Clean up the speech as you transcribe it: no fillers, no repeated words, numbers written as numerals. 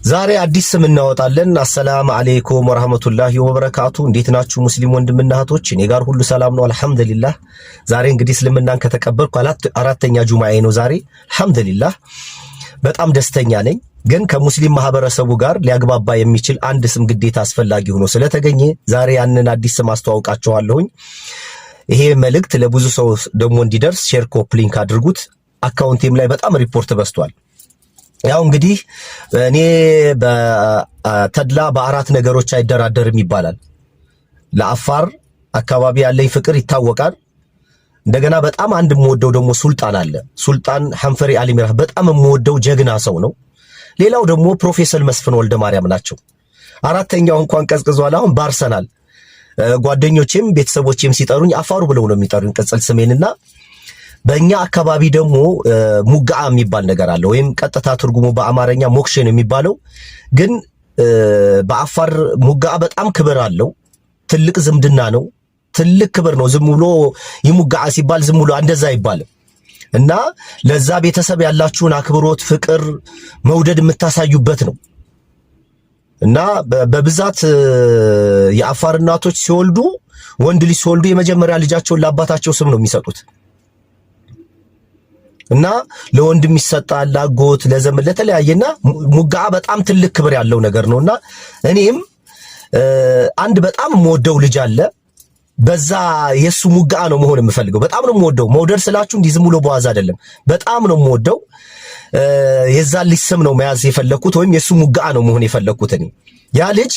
ዛሬ አዲስ ስም እናወጣለን። አሰላሙ አለይኩም ወራህመቱላሂ ወበረካቱ። እንዴት ናችሁ ሙስሊም ወንድምና እህቶች? እኔ ጋር ሁሉ ሰላም ነው አልሐምዱሊላህ። ዛሬ እንግዲህ እስልምናን ከተቀበልኩ አራተኛ ጁማኤ ነው ዛሬ አልሐምዱሊላህ። በጣም ደስተኛ ነኝ። ግን ከሙስሊም ማህበረሰቡ ጋር ሊያግባባ የሚችል አንድ ስም ግዴታ አስፈላጊ ሆኖ ስለተገኘ ዛሬ ያንን አዲስ ስም አስተዋውቃችኋለሁኝ። ይሄ መልእክት ለብዙ ሰው ደግሞ እንዲደርስ ሼር ኮፕ ሊንክ አድርጉት። አካውንቴም ላይ በጣም ሪፖርት በዝቷል። ያው እንግዲህ እኔ በተድላ በአራት ነገሮች አይደራደርም ይባላል። ለአፋር አካባቢ ያለኝ ፍቅር ይታወቃል። እንደገና በጣም አንድ የምወደው ደግሞ ሱልጣን አለ። ሱልጣን ሐንፈሪ አሊሚራህ በጣም የምወደው ጀግና ሰው ነው። ሌላው ደግሞ ፕሮፌሰር መስፍን ወልደ ማርያም ናቸው። አራተኛው እንኳን ቀዝቅዟል። አሁን ባርሰናል ጓደኞቼም ቤተሰቦቼም ሲጠሩኝ አፋሩ ብለው ነው የሚጠሩኝ ቅጽል ስሜንና በእኛ አካባቢ ደግሞ ሙጋዓ የሚባል ነገር አለ፣ ወይም ቀጥታ ትርጉሙ በአማርኛ ሞክሼ ነው የሚባለው። ግን በአፋር ሙጋዓ በጣም ክብር አለው። ትልቅ ዝምድና ነው፣ ትልቅ ክብር ነው። ዝም ብሎ ይሙጋዓ ሲባል ዝም ብሎ እንደዛ አይባልም። እና ለዛ ቤተሰብ ያላችሁን አክብሮት፣ ፍቅር፣ መውደድ የምታሳዩበት ነው። እና በብዛት የአፋር እናቶች ሲወልዱ ወንድ ልጅ ሲወልዱ የመጀመሪያ ልጃቸውን ለአባታቸው ስም ነው የሚሰጡት። እና ለወንድም ይሰጣል፣ ላጎት፣ ለዘመድ፣ ለተለያየና ሙጋዓ በጣም ትልቅ ክብር ያለው ነገር ነውና እኔም አንድ በጣም የምወደው ልጅ አለ። በዛ የሱ ሙጋዓ ነው መሆን የምፈልገው። በጣም ነው የምወደው። መውደድ ስላችሁ እንዲህ ዝም ብሎ በዋዛ አይደለም። በጣም ነው የምወደው። የዛን ልጅ ስም ነው መያዝ የፈለኩት፣ ወይም የሱ ሙጋዓ ነው መሆን የፈለኩት። እኔ ያ ልጅ